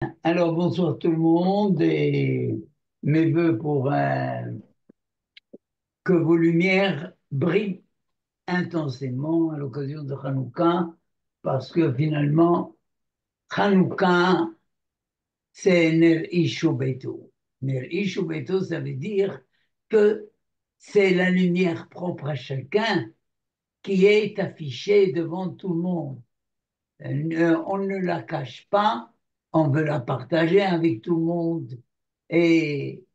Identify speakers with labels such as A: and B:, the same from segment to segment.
A: Bien, alors bonsoir tout le monde et mes voeux pour que vos lumières brillent intensément à l'occasion de Hanouka, parce que finalement, Hanouka, c'est Ner Ishu Beto. Ner Ishu Beto, ça veut dire que c'est la lumière propre à chacun qui est affichée devant tout le monde. On ne la cache pas, on veut la partager avec tout le monde. Et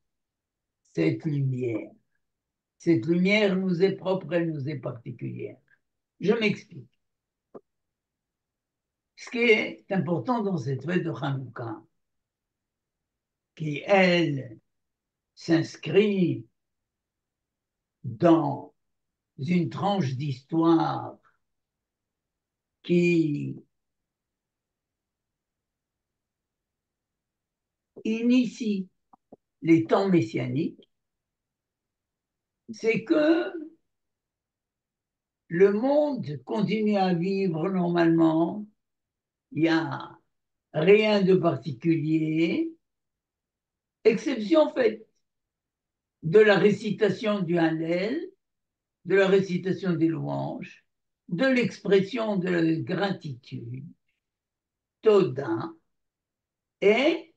A: cette lumière, cette lumière nous est propre, elle nous est particulière. Je m'explique. Ce qui est important dans cette fête de Hanouka, qui, elle, s'inscrit dans une tranche d'histoire qui initie les temps messianiques, c'est que le monde continue à vivre normalement, il n'y a rien de particulier, exception faite de la récitation du Hallel, de la récitation des louanges, de l'expression de gratitude, Toda, et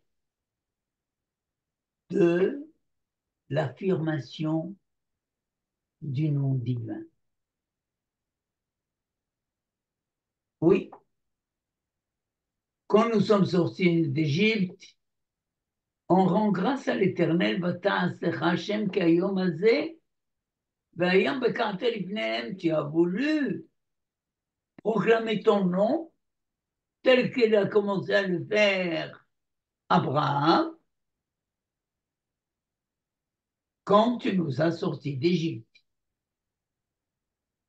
A: de l'affirmation du nom divin. Oui, quand nous sommes sortis d'Égypte, on rend grâce à l'Éternel, tu as voulu proclamer ton nom tel qu'il a commencé à le faire Abraham quand tu nous as sortis d'Égypte,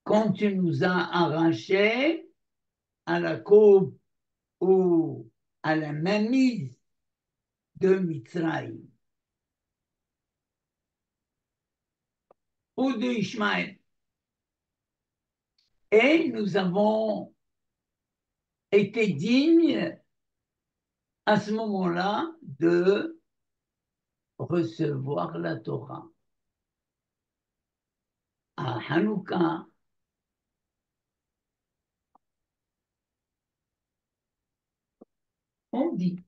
A: quand tu nous as arrachés à la coupe ou à la mainmise de Mitzrayim ou de Ishmaël. Et nous avons été dignes à ce moment-là de recevoir la Torah. À Hanouka, on dit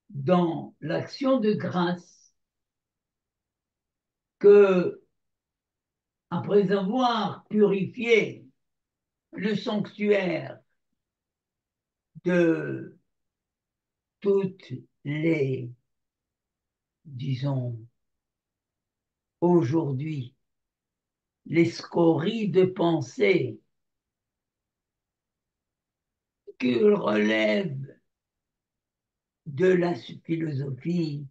A: dans l'action de grâce que après avoir purifié le sanctuaire de toutes les, disons, aujourd'hui, les scories de pensée qui relèvent de la philosophie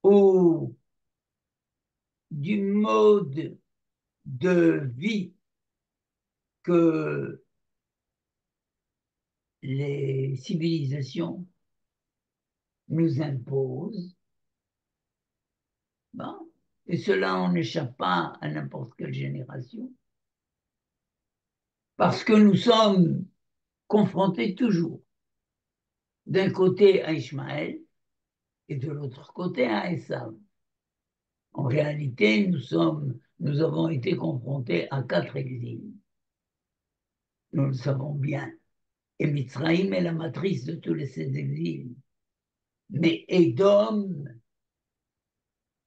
A: ou du mode de vie que les civilisations nous imposent. Bon, et cela, on n'échappe pas à n'importe quelle génération, parce que nous sommes confrontés toujours d'un côté à Ishmaël et de l'autre côté à Esav. En réalité, nous avons été confrontés à 4 exils. Nous le savons bien. Et Mitzrayim est la matrice de tous ces exils. Mais Édom,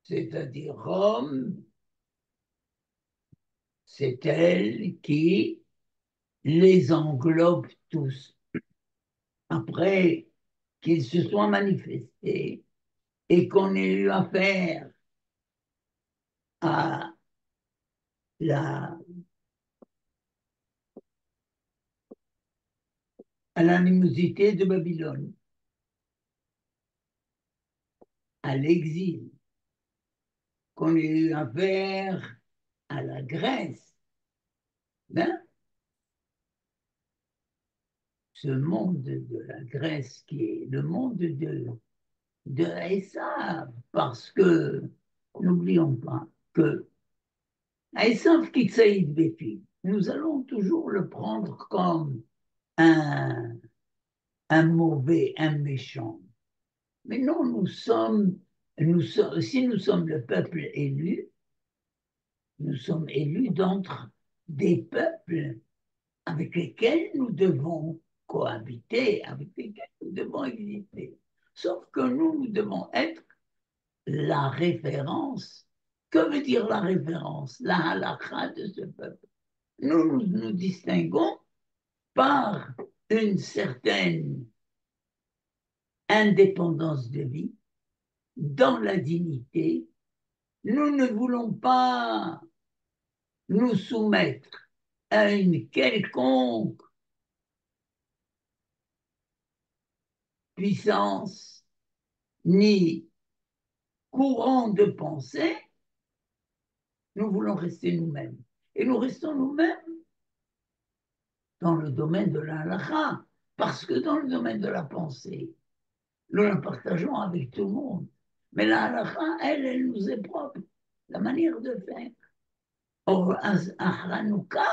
A: c'est-à-dire Rome, c'est elle qui les englobe tous. Après qu'ils se soient manifestés et qu'on ait eu affaire à la, à l'animosité de Babylone, à l'exil, qu'on ait eu affaire à la Grèce, ben, ce monde de la Grèce qui est le monde de Esav, parce que n'oublions pas que Esav Kitsaïd Befi, nous allons toujours le prendre comme un, un mauvais, un méchant. Mais non, si nous sommes le peuple élu, nous sommes élus d'entre des peuples avec lesquels nous devons cohabiter, avec lesquels nous devons exister. Sauf que nous devons être la référence. Que veut dire la référence? La halakha de ce peuple. Nous nous distinguons par une certaine indépendance de vie, dans la dignité. Nous ne voulons pas nous soumettre à une quelconque puissance ni courant de pensée, nous voulons rester nous-mêmes. Et nous restons nous-mêmes dans le domaine de la halakha, parce que dans le domaine de la pensée, nous la partageons avec tout le monde. Mais la halakha, elle nous est propre, la manière de faire. Or, un Hanouka,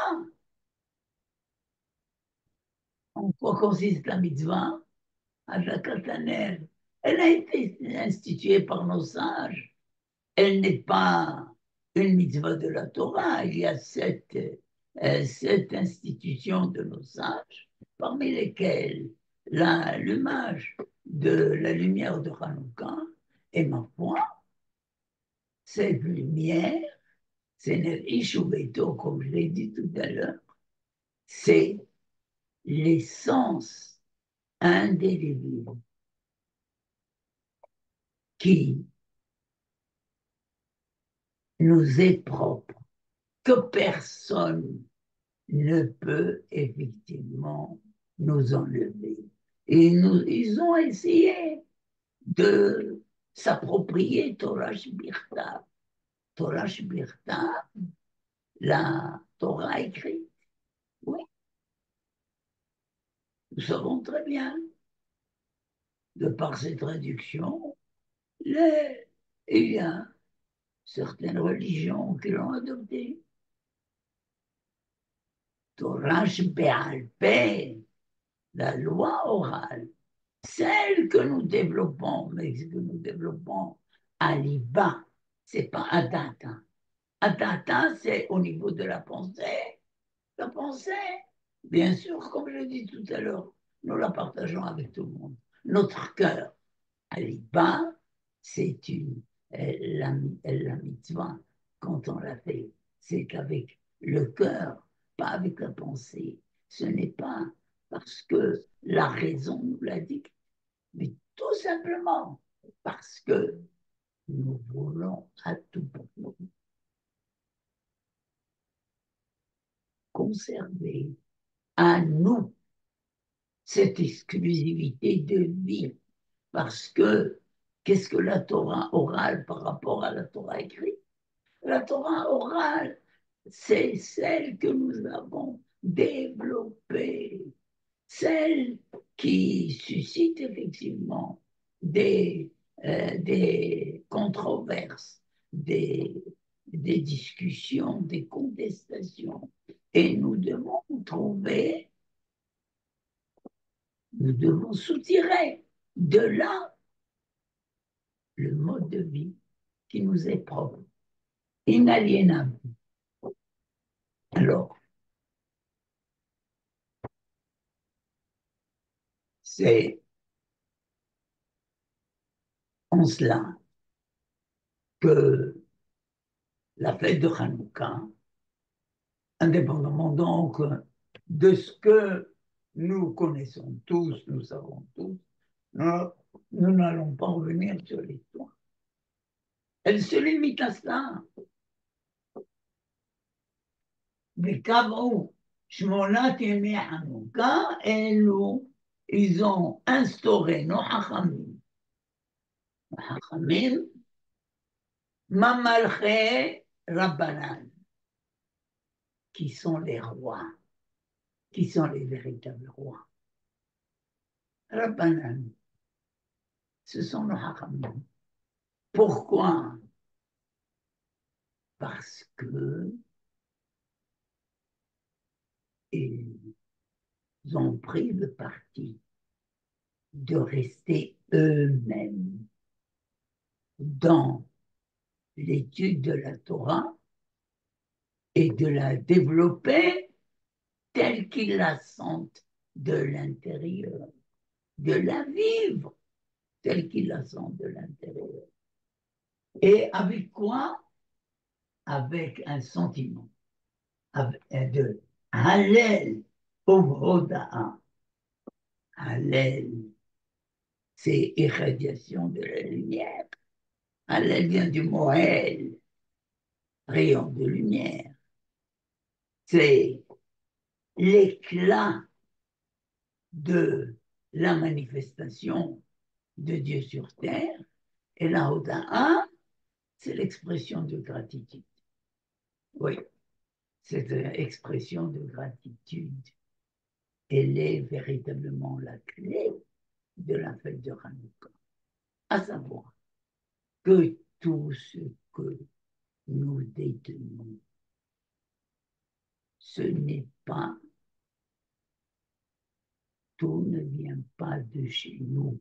A: en quoi consiste la mitzvah? Adlakatanel. Elle a été instituée par nos sages. Elle n'est pas une mitzvah de la Torah. Il y a sept institutions de nos sages, parmi lesquelles l'allumage de la lumière de Hanouka. Et ma foi, cette lumière, c'est Ishubeto, comme je l'ai dit tout à l'heure, c'est l'essence indélébile qui nous est propre, que personne ne peut effectivement nous enlever. Et ils ont essayé de s'approprier Torah Shbirta. Torah Shbirta, la Torah écrite. Oui, nous savons très bien, de par ces traductions, il y a certaines religions qui l'ont adopté. Torah Be'al Peh, la loi orale, celle que nous développons, mais que nous développons à l'IBA, c'est pas à data. À data, c'est au niveau de la pensée. La pensée, bien sûr, comme je l'ai dit tout à l'heure, nous la partageons avec tout le monde. Notre cœur, à l'IBA, c'est la mitzvah, quand on la fait, c'est qu'avec le cœur, pas avec la pensée. Ce n'est pas parce que la raison nous l'a dit, mais tout simplement parce que nous voulons à tout prix conserver à nous cette exclusivité de vie. Parce que qu'est-ce que la Torah orale par rapport à la Torah écrite? La Torah orale, c'est celle que nous avons développée, celle qui suscite effectivement des controverses, des discussions, des contestations. Et nous devons soutirer de là le mode de vie qui nous est propre, inaliénable. Alors, c'est en cela que la fête de Hanouka, indépendamment donc de ce que nous connaissons tous, nous savons tous, nous n'allons pas revenir sur l'histoire. Elle se limite à cela. וקבעו 8 ימי חנוכה, ils ont instauré nos חכמים, ממלכי רבנן, qui sont les rois, qui sont les véritables rois. Rabbanan, ce sont nos hachamim. Pourquoi? Parce que ils ont pris le parti de rester eux-mêmes dans l'étude de la Torah et de la développer telle qu'ils la sentent de l'intérieur, de la vivre telle qu'ils la sentent de l'intérieur. Et avec quoi? Avec un sentiment de Hallel Ovroda'a. Hallel, c'est irradiation de la lumière. Hallel vient du mot Hel, rayon de lumière. C'est l'éclat de la manifestation de Dieu sur terre. Et la Hoda'a, c'est l'expression de gratitude. Oui, cette expression de gratitude, elle est véritablement la clé de la fête de Hanouka. À savoir que tout ce que nous détenons, ce n'est pas, tout ne vient pas de chez nous.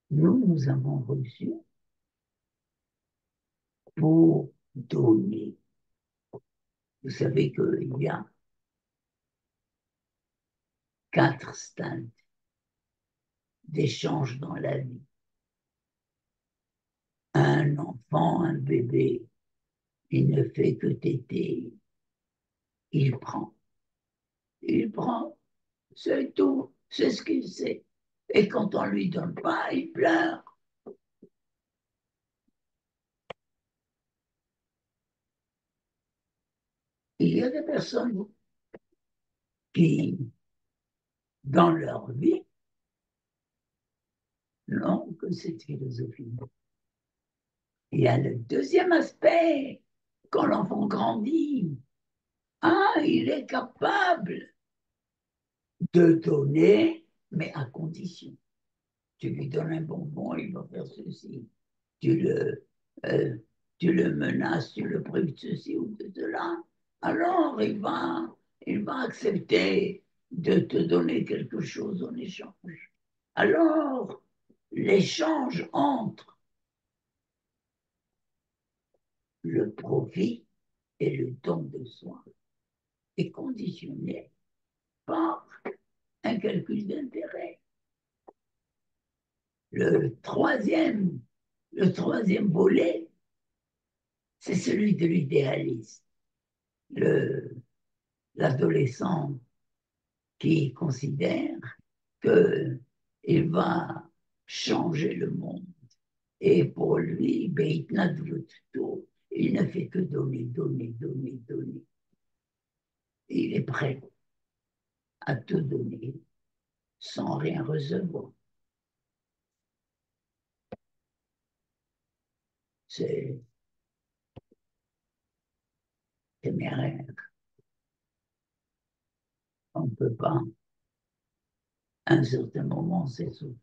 A: Nous avons reçu pour donner. Vous savez qu'il y a 4 stades d'échange dans la vie. Un enfant, un bébé, il ne fait que téter. Il prend. Il prend. C'est tout. C'est ce qu'il sait. Et quand on ne lui donne pas, il pleure. Il y a des personnes qui, dans leur vie, n'ont que cette philosophie. Il y a le deuxième aspect, quand l'enfant grandit. Ah, il est capable de donner, mais à condition. Tu lui donnes un bonbon, il va faire ceci. Tu le, euh, tu le menaces, tu le prives de ceci ou de cela. Alors il va accepter de te donner quelque chose en échange. Alors, l'échange entre le profit et le don de soi est conditionné par un calcul d'intérêt. Le troisième, le troisième volet, c'est celui de l'idéalisme. L'adolescent qui considère qu'il va changer le monde. Et pour lui, il ne fait que donner, donner, donner, donner. Il est prêt à te donner sans rien recevoir. C'est téméraire. On ne peut pas, à un certain moment, s'essouffler.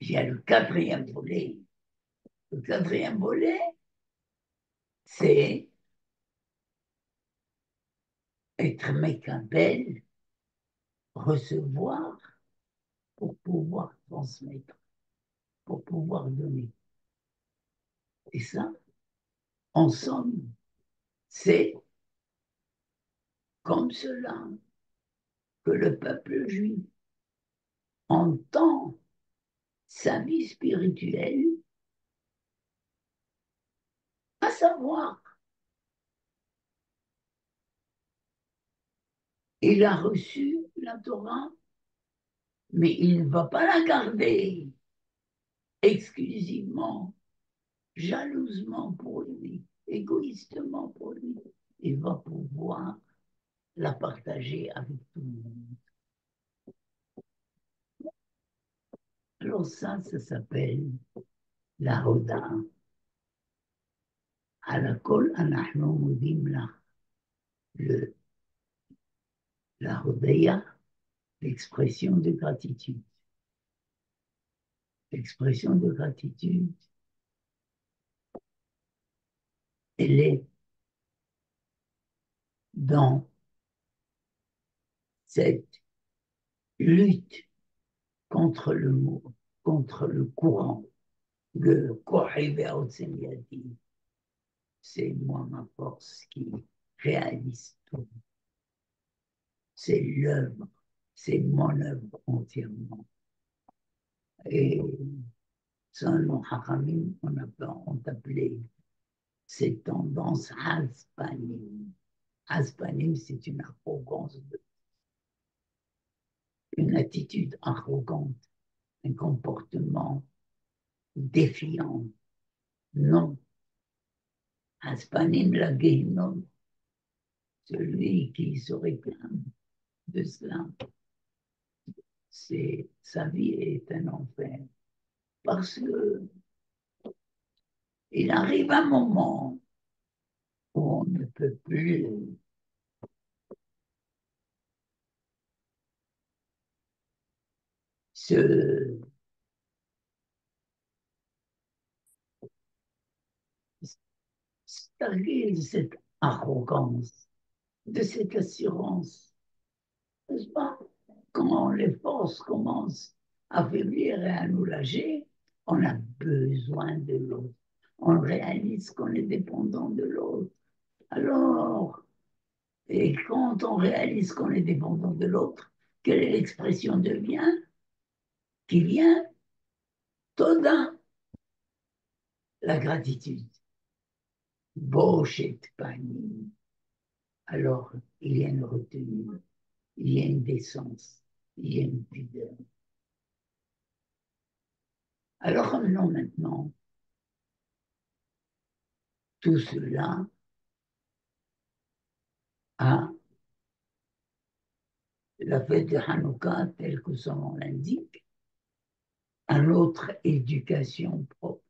A: Il y a le quatrième volet. Le quatrième volet, c'est être mécabel, recevoir pour pouvoir transmettre, pour pouvoir donner. Et ça, en somme, c'est comme cela que le peuple juif entend sa vie spirituelle, à savoir, il a reçu la Torah, mais il ne va pas la garder exclusivement, jalousement pour lui, égoïstement pour lui. Il va pouvoir la partager avec tout le monde. Alors ça s'appelle la Hoda. Alakol anachnu mudim la. La Hodaya, l'expression de gratitude. L'expression de gratitude, elle est dans cette lutte contre le mot, contre le courant. Le Kohi Be'otzem Yadi, c'est moi ma force qui réalise tout. C'est l'œuvre, c'est mon œuvre entièrement. Et selon Hachamim, on appelait ces tendances Haspanim. Haspanim, c'est une arrogance, une attitude arrogante, un comportement défiant. Non, Haspanim la Gehinom, celui qui se réclame de cela, sa vie est un enfer. Parce que il arrive un moment où on ne peut plus se targuer de cette arrogance, de cette assurance, n'est-ce pas? Quand les forces commencent à faiblir et à nous lâcher, on a besoin de l'autre. On réalise qu'on est dépendant de l'autre. Alors, et quand on réalise qu'on est dépendant de l'autre, quelle est l'expression de bien qui vient? Toda, la gratitude. Bochet pani. Alors, il y a une retenue, il y a une décence, il y a une pudeur. Alors, revenons maintenant tout cela à la fête de Hanouka, telle que son nom l'indique, à notre éducation propre,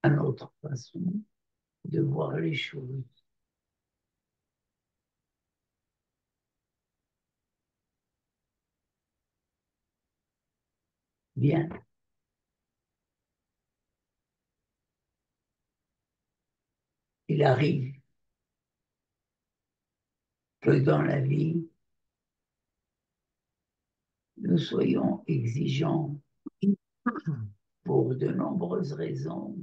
A: à notre façon de voir les choses. Bien, il arrive que dans la vie, nous soyons exigeants pour de nombreuses raisons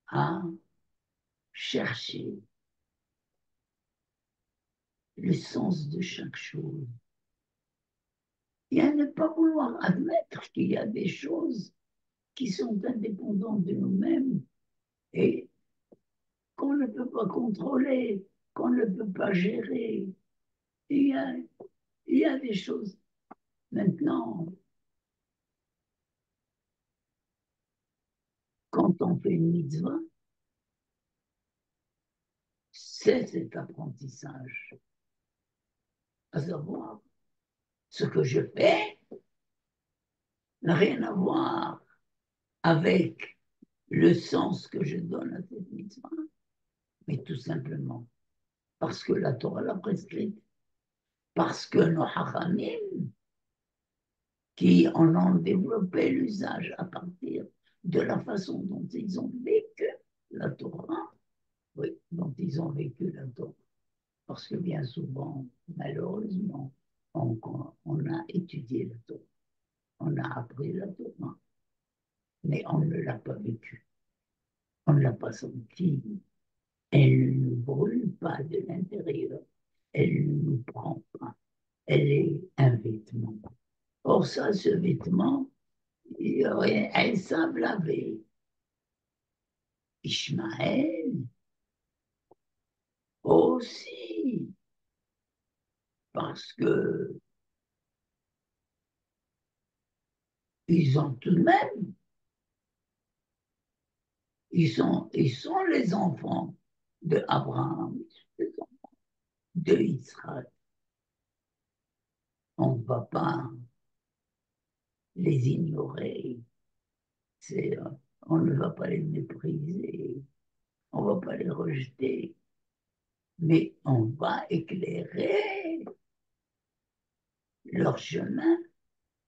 A: à chercher le sens de chaque chose et à ne pas vouloir admettre qu'il y a des choses qui sont indépendantes de nous-mêmes et qu'on ne peut pas contrôler, qu'on ne peut pas gérer. Il y a, il y a des choses. Maintenant, quand on fait une mitzvah, c'est cet apprentissage. À savoir, ce que je fais n'a rien à voir avec le sens que je donne à cette mitzvah, mais tout simplement parce que la Torah l'a prescrite, parce que nos hachamim, qui en ont développé l'usage à partir de la façon dont ils ont vécu la Torah, oui, dont ils ont vécu la Torah. Parce que bien souvent, malheureusement, on a étudié la Torah, on a appris la Torah, mais on ne l'a pas vécu, on ne l'a pas senti. Elle ne brûle pas de l'intérieur, elle ne nous prend pas, elle est un vêtement. Or ça, ce vêtement, elles savent laver. Ishmaël aussi, parce que ils ont tout de même, ils sont les enfants de Abraham, les enfants de Israël. On ne va pas les ignorer, c'est, on ne va pas les mépriser, on ne va pas les rejeter, mais on va éclairer leur chemin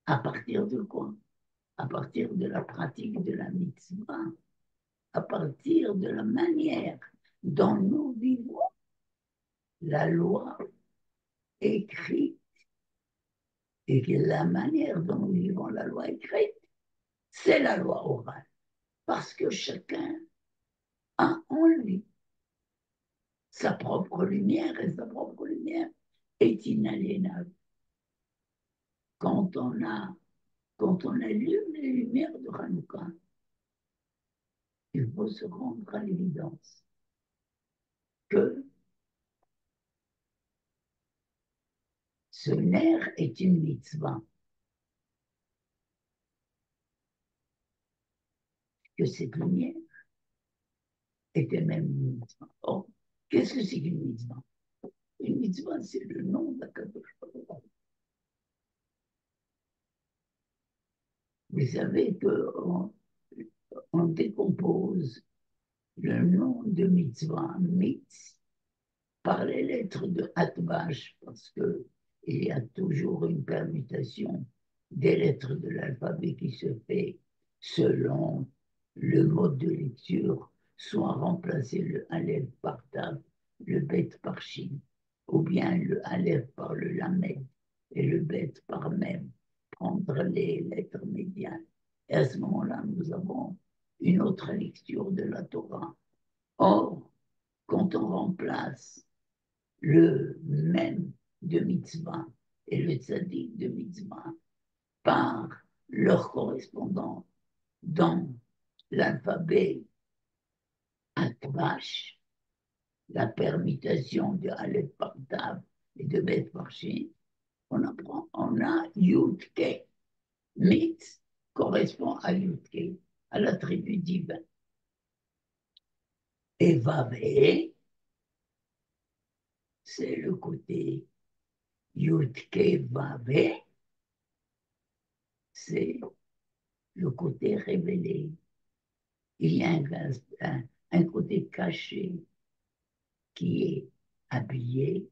A: à partir de quoi? À partir de la pratique de la mitzvah, à partir de la manière dont nous vivons la loi écrite et que la manière dont nous vivons la loi écrite, c'est la loi orale. Parce que chacun a en lui sa propre lumière et sa propre lumière est inaliénable. Quand on a, quand on allume les lumières de Hanouka, il faut se rendre à l'évidence que ce nerf est une mitzvah, que cette lumière était même une mitzvah. Or, qu'est-ce que c'est qu'une mitzvah? Une mitzvah, c'est le nom d'Akadosh Baruch. Vous savez qu'on on décompose le nom de mitzvah, mitz, par les lettres de Atbash, parce que il y a toujours une permutation des lettres de l'alphabet qui se fait selon le mode de lecture, soit remplacer le Aleph par Tav, le Bet par Shin, ou bien le Aleph par le Lamed et le Bet par Mem, prendre les lettres médianes. Et à ce moment-là, nous avons une autre lecture de la Torah. Or, quand on remplace le même de mitzvah et le tzaddik de mitzvah par leur correspondant dans l'alphabet Atbash, la permutation de Aleph par Tav et de Bet par Shin, on a Yud-Ke. Mitz correspond à Yud-Ke, à l'attribut divin. Et Vavé, c'est le côté Yud-Ke Vavé, c'est le côté révélé. Il y a un côté caché qui est habillé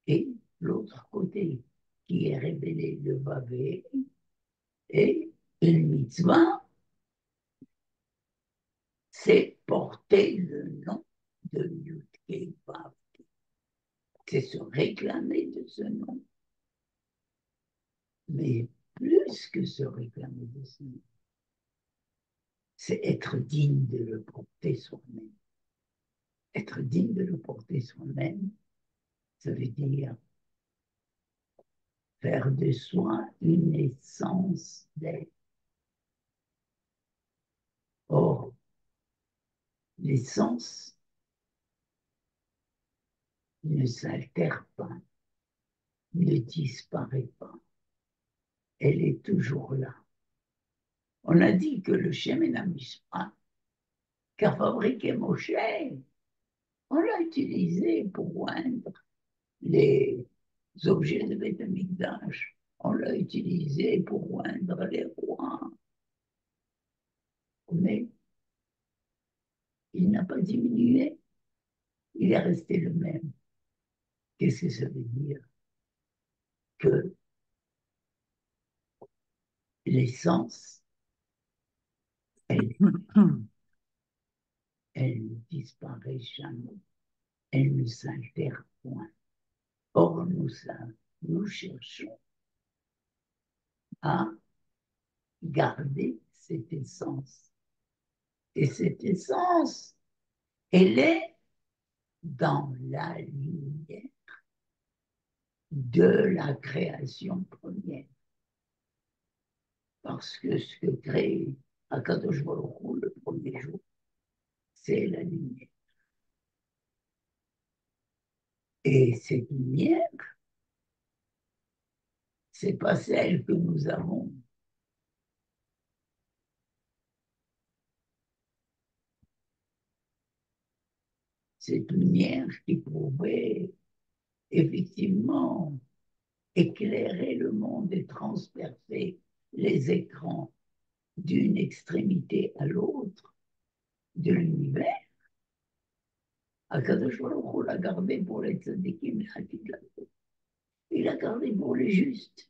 A: et l'autre côté qui est révélé, le Vavé. Et une mitzvah, c'est porter le nom de Yud-Ke Vav. C'est se réclamer de ce nom. Mais plus que se réclamer de ce nom, c'est être digne de le porter soi-même. Être digne de le porter soi-même, ça veut dire faire de soi une essence d'être. Or, l'essence ne s'altère pas, ne disparaît pas. Elle est toujours là. On a dit que le Shemen HaMishpat qu'a fabriqué Moshe, on l'a utilisé pour oindre les objets de Beth Amikdash. On l'a utilisé pour oindre les rois. Mais il n'a pas diminué, il est resté le même. Qu'est-ce que ça veut dire? Que l'essence, elle, elle ne disparaît jamais, elle ne s'altère point. Or, nous cherchons à garder cette essence. Et cette essence, elle est dans la lumière de la création première. Parce que ce que crée Akadosh Baruch Hu le premier jour, c'est la lumière. Et cette lumière, c'est pas celle que nous avons. Cette lumière qui pouvait effectivement éclairer le monde et transpercer les écrans d'une extrémité à l'autre de l'univers. Akadosh Baruch Hu l'a gardé pour les tzadikim, il l'a gardé pour les justes,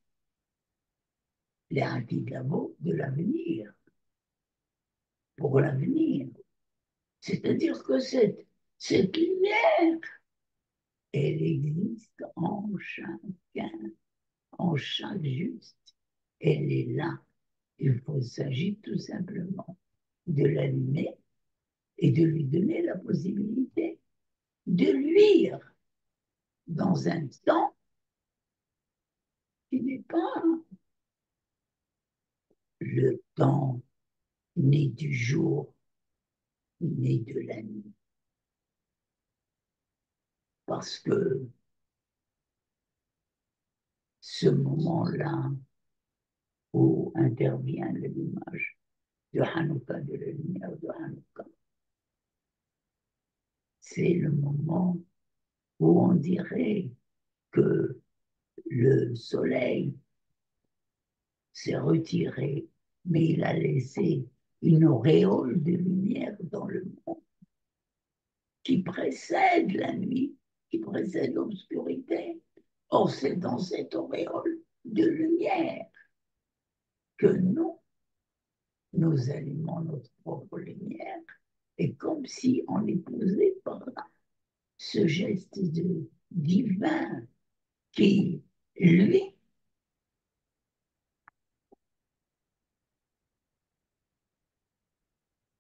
A: les Hatidlavot de l'avenir, pour l'avenir. C'est-à-dire que cette lumière, elle existe en chacun, en chaque juste. Elle est là. S'agit tout simplement de l'allumer et de lui donner la possibilité de luire dans un temps qui n'est pas le temps ni du jour ni de la nuit. Parce que ce moment-là où intervient l'image de Hanouka, de la lumière de Hanouka, c'est le moment où on dirait que le soleil s'est retiré, mais il a laissé une auréole de lumière dans le monde qui précède la nuit, qui précède l'obscurité. Or, c'est dans cette auréole de lumière que nous allumons notre propre lumière, et comme si on épousait par là ce geste divin qui, lui,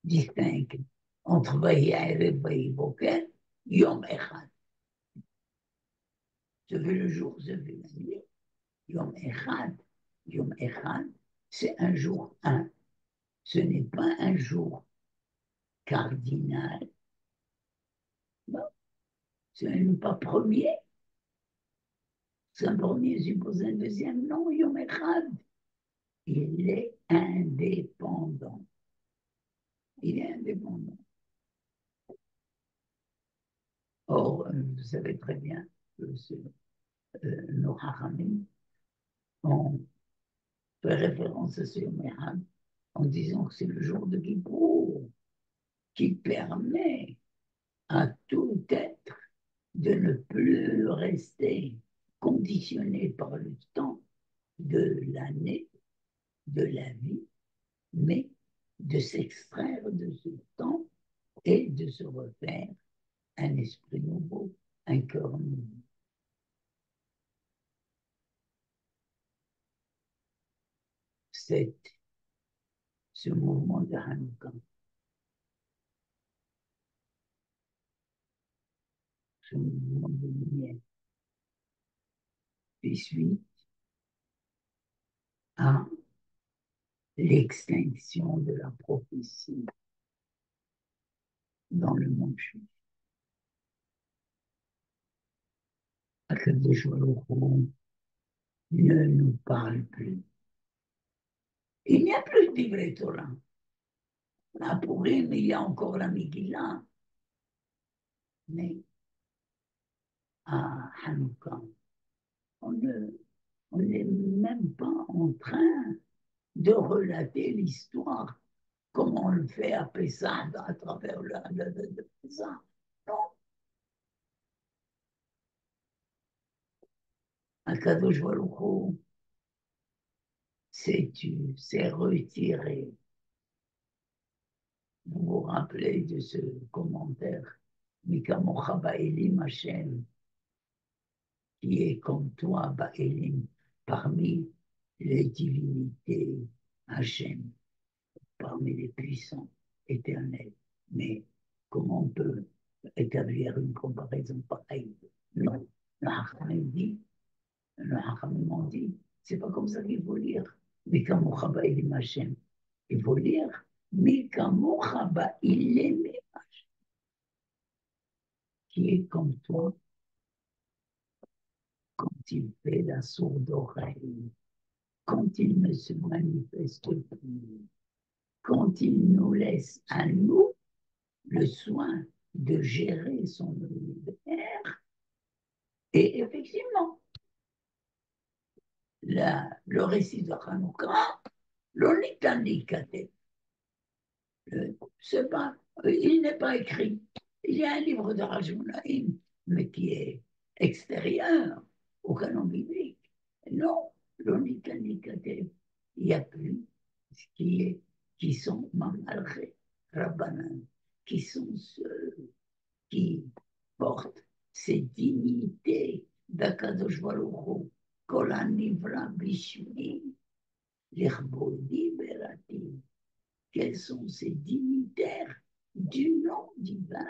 A: distingue entre Vaïev et Boker, Yom Echad. Je veux le jour, je veux la nuit. Yom Echad, c'est un jour un. Ce n'est pas un jour cardinal. Non, ce n'est pas premier. C'est un premier, suppose un deuxième. Non, Yom Echad. Il est indépendant. Il est indépendant. Or, vous savez très bien que nos Hachamim ont fait référence à ce Yom Echad en disant que c'est le jour de Kippour qui permet à tout être de ne plus rester conditionné par le temps de l'année, de la vie, mais de s'extraire de ce temps et de se refaire un esprit nouveau, un cœur nouveau. C'est ce mouvement de Hanouka, ce mouvement de lumière, qui suit à l'extinction de la prophétie dans le monde juif. Akadosh Baruch Hu ne nous parle plus. Il n'y a plus de livret Torah. À Purim, il y a encore la Megillah. Mais à Hanouka, on n'est même pas en train de relater l'histoire comme on le fait à Pessah, à travers le Pessah. Non, Akadosh Baruch Hu s'est retiré. Vous vous rappelez de ce commentaire, Mikamocha Ba'elim Hashem, qui est comme toi, Ba'elim, parmi les divinités Hashem, parmi les puissants éternels. Mais comment on peut établir une comparaison pareille? Non, le Hachamim dit, le Hachamim ont dit, c'est pas comme ça qu'il faut lire. Mikamocha Ba'elim Hashem. Il faut lire Mikamocha Ba'elim, qui est comme toi quand il fait la sourde oreille, quand il ne se manifeste plus, quand il nous laisse à nous le soin de gérer son univers. Et effectivement, le récit de Hanouka, l'Onikanikate, il n'est pas écrit. Il y a un livre de Rajmoulaïm, mais qui est extérieur au canon biblique. Non, l'Onikanikate, il n'y a plus ce qui sont Mamalché, Rabbanan, qui sont ceux qui portent ces dignités d'Akadosh Baruch Hu, Kol Lirboli Berati. Quels sont ces dignitaires du nom divin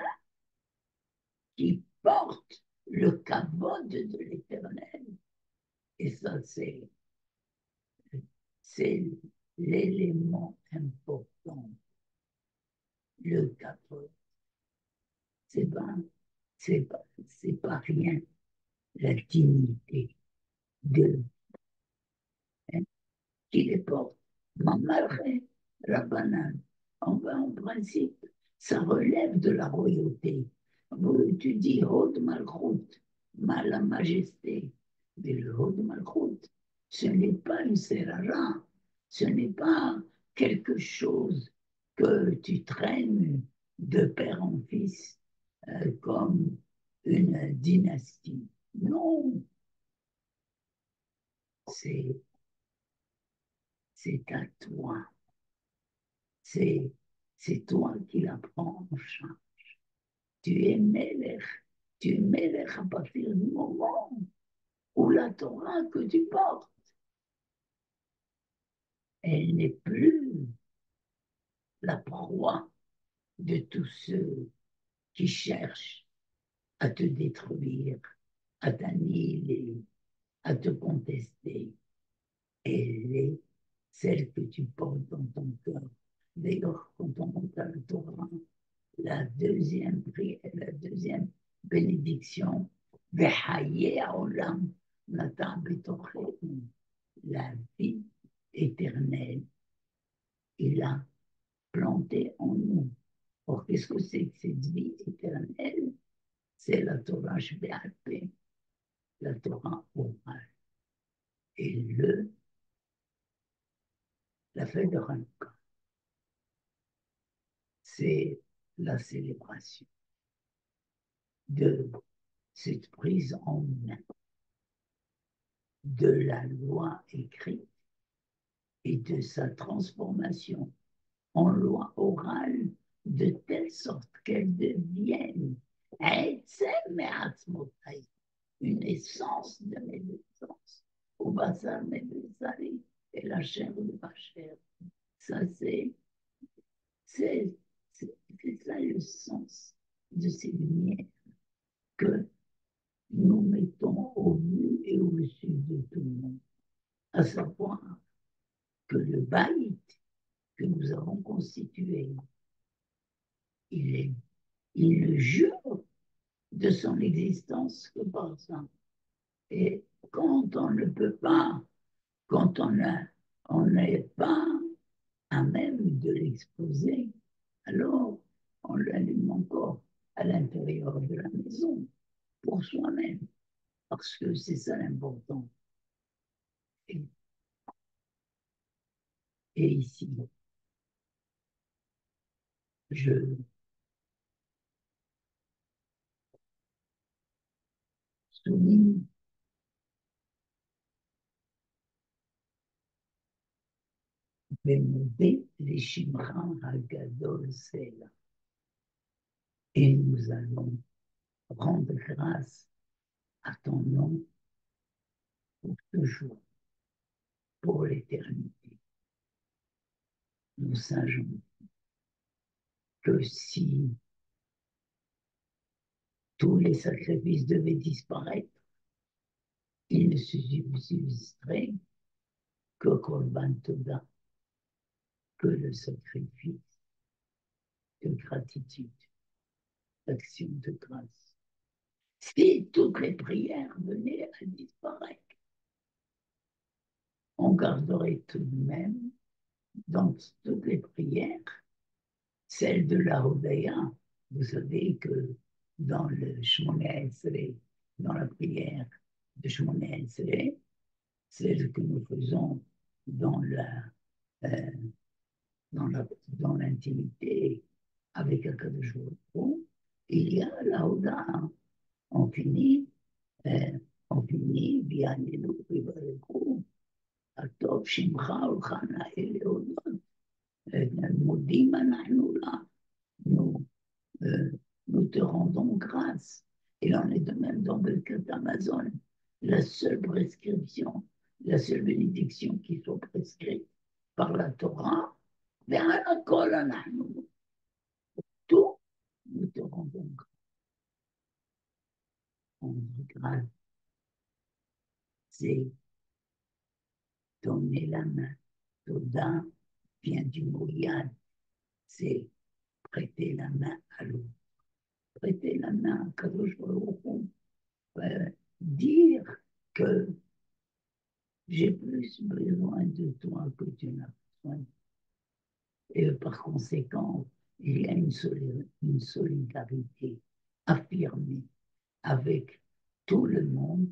A: qui portent le kavod de l'Éternel? Et ça, c'est l'élément important, le kavod. C'est pas, c'est pas rien, la dignité de hein, qui les porte. Mamaré, Rabbanan, en principe, ça relève de la royauté. Tu dis Hod Malchut, la majesté. Mais le Hod Malchut, ce n'est pas une serara, ce n'est pas quelque chose que tu traînes de père en fils comme une dynastie. Non, c'est à toi. C'est toi qui la prends en charge. Tu es Melech à partir du moment où la Torah que tu portes, elle n'est plus la proie de tous ceux qui cherchent à te détruire, à t'annihiler, à te contester. Elle est celle que tu portes dans ton cœur. D'ailleurs, quand on monte à la Torah, la deuxième prière, la deuxième bénédiction, Vehaye Olam, Natan B'Tochenu, la vie éternelle, il a planté en nous. Or, qu'est-ce que c'est que cette vie éternelle? C'est la Torah Shbe'alpeh, la Torah orale. Et la fête de Hanouka, c'est la célébration de cette prise en main de la loi écrite et de sa transformation en loi orale de telle sorte qu'elle devienne une essence de mes essences, au basar mes besari et la chair de ma chair. Ça, c'est ça le sens de ces lumières que nous mettons au vu et au-dessus de tout le monde, à savoir que le baït que nous avons constitué, il ne jure de son existence que par ça. Et quand on ne peut pas, quand on n'est pas à même de l'exposer, alors on l'allume encore à l'intérieur de la maison pour soi-même, parce que c'est ça l'important. Et, et ici, je souligne Bemodé les Shimra Hagadol Sela. Et nous allons rendre grâce à ton nom pour toujours, pour l'éternité. Nous savions que si tous les sacrifices devaient disparaître, il ne subsisterait que Korban Toda, que le sacrifice de gratitude, d'action de grâce. Si toutes les prières venaient à disparaître, on garderait tout de même dans toutes les prières celle de la Hodaya. Vous savez que dans le Shmoneh Esrei, dans la prière de Shmoneh Esrei, celle que nous faisons dans euh, dans l'intimité avec Akadosh Baruch Hu, il y a la Hoda. On finit, euh, Bianenu Vivareku, Atov Shimcha Ulchana Eleodot, Modim Anachnu La. Nous, euh, nous te rendons grâce. Il en est de même dans le cas d'Amazon. La seule prescription, la seule bénédiction qui soit prescrite, par la Torah, ועל הכל אנחנו, tout nous te rendons grâce. C'est donner la main. Toda vient du mot yad, c'est prêter la main à l'autre. Prêter la main à Kadosh Baruch Hu, dire que j'ai plus besoin de toi que tu n'as besoin. Et par conséquent, il y a une solidarité affirmée avec tout le monde,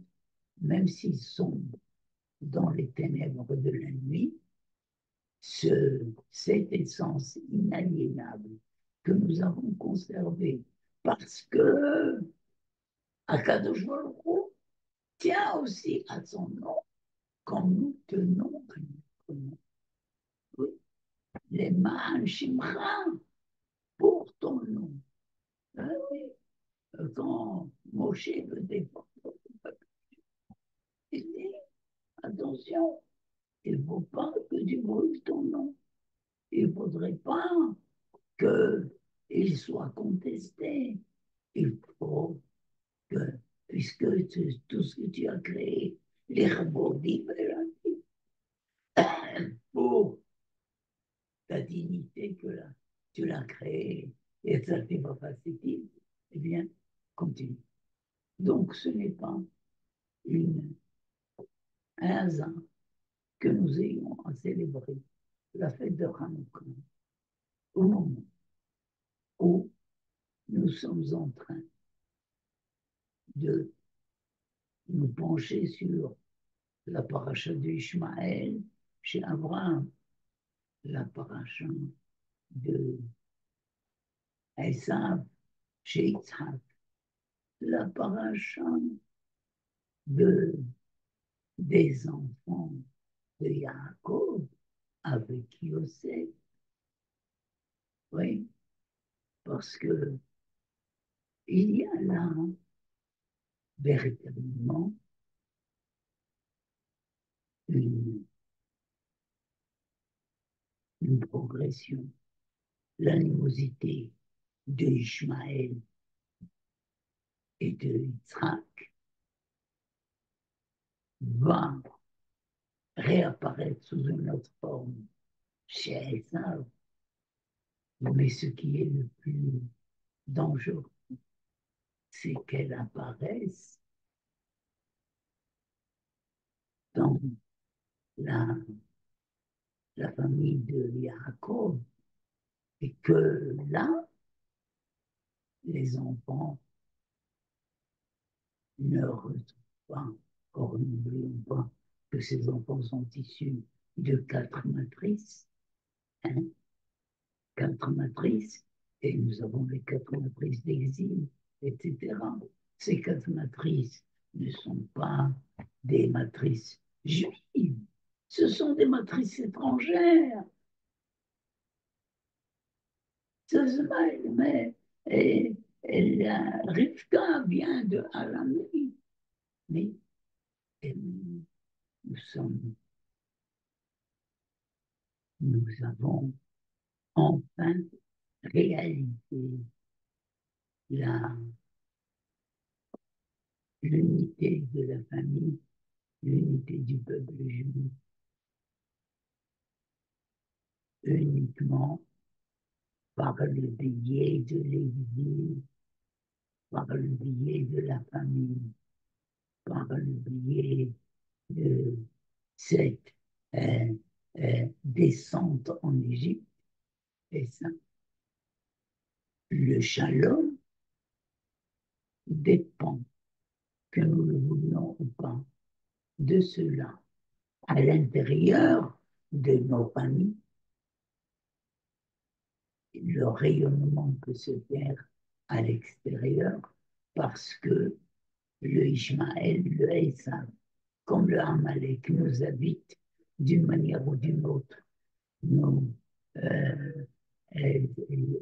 A: même s'ils sont dans les ténèbres de la nuit, cette essence inaliénable que nous avons conservée parce que Akadosh Baruch Hu tient aussi à son nom quand nous tenons à notre nom. Oui, les Ma'an Shimcha pour ton nom. Ah oui, quand Moshe veut défendre le peuple, il dit attention, il ne faut pas que tu brûles ton nom. Il ne faudrait pas qu'il soit contesté. Il faut que, puisque tout ce que tu as créé, les rebondis pour ta dignité que là, tu l'as créé et ça t'est pas facile, eh bien, continue. Donc, ce n'est pas un hasard que nous ayons à célébrer la fête de Hanouka au moment où nous sommes en train de nous pencher sur la paracha de Ishmaël chez Abraham, la paracha de Esav chez Yitzhak, la paracha des enfants de Yaakov avec Yosef. Oui, parce que il y a là véritablement une, une progression. L'animosité de Ishmaël et de Yitzhak va réapparaître sous une autre forme chez Esav. Mais ce qui est le plus dangereux, c'est qu'elle apparaisse dans la, la famille de Yaakov et que là, les enfants ne retrouvent pas, or n'oublions pas que ces enfants sont issus de 4 matrices, hein, 4 matrices, et nous avons les 4 matrices d'exil, etc. Ces 4 matrices ne sont pas des matrices juives, ce sont des matrices étrangères. Mais Rivka vient de Aramie, mais nous sommes, nous avons enfin réalisé la, l'unité de la famille, l'unité du peuple juif, uniquement par le biais de l'exil, par le biais de la famille, par le biais de cette descente en Égypte. Et ça, le shalom dépend, que nous le voulions ou pas, de cela à l'intérieur de nos familles. Le rayonnement peut se faire à l'extérieur parce que le Ishmaël, le Esav, comme le Amalek nous habite d'une manière ou d'une autre. Nous, euh,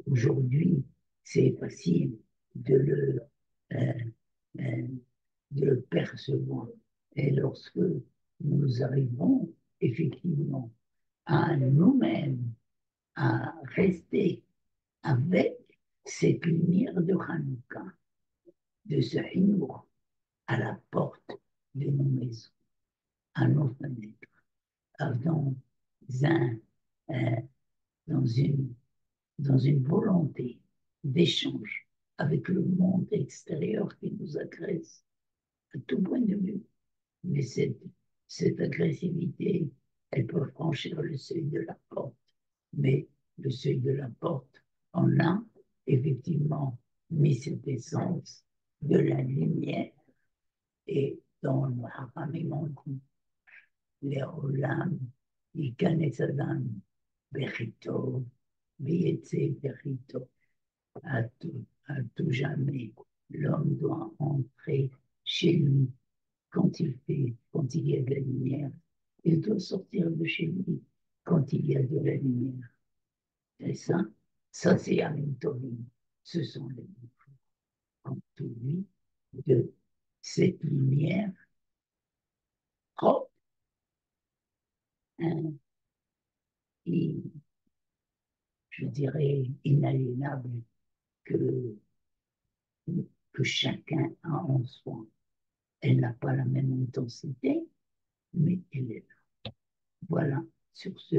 A: aujourd'hui, c'est facile de euh, euh, de le percevoir. Et lorsque nous arrivons effectivement à nous-mêmes à rester avec cette lumière de Hanouka, de ce Hinour, à la porte de nos maisons, à nos fenêtres, dans, un, euh, dans, une, dans une volonté d'échange avec le monde extérieur qui nous agresse à tout point de vue. Mais cette agressivité, elle peut franchir le seuil de la porte. Mais le seuil de la porte, on a effectivement mis cette essence de la lumière et dans le Haramim on dit לעולם ייכנס אדם בחיתו ויצא בחיתו. À tout jamais, l'homme doit entrer chez lui quand il y a de la lumière. Il doit sortir de chez lui quand il y a de la lumière. Et ça c'est Yamim Tovim. Ce sont les mots en tout lui de cette lumière propre, hein, et, je dirais, inaliénable que, que chacun a en soi. Elle n'a pas la même intensité, mais elle est là. Voilà, sur ce,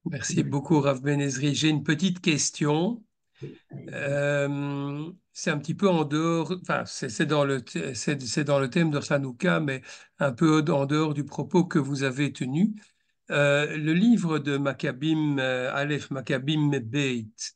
B: Merci beaucoup, Rav Ben Ezri. J'ai une petite question. C'est un petit peu en dehors, enfin, c'est dans le thème de Hanouka, mais un peu en dehors du propos que vous avez tenu. Le livre de Maccabim, Aleph Maccabim Beit,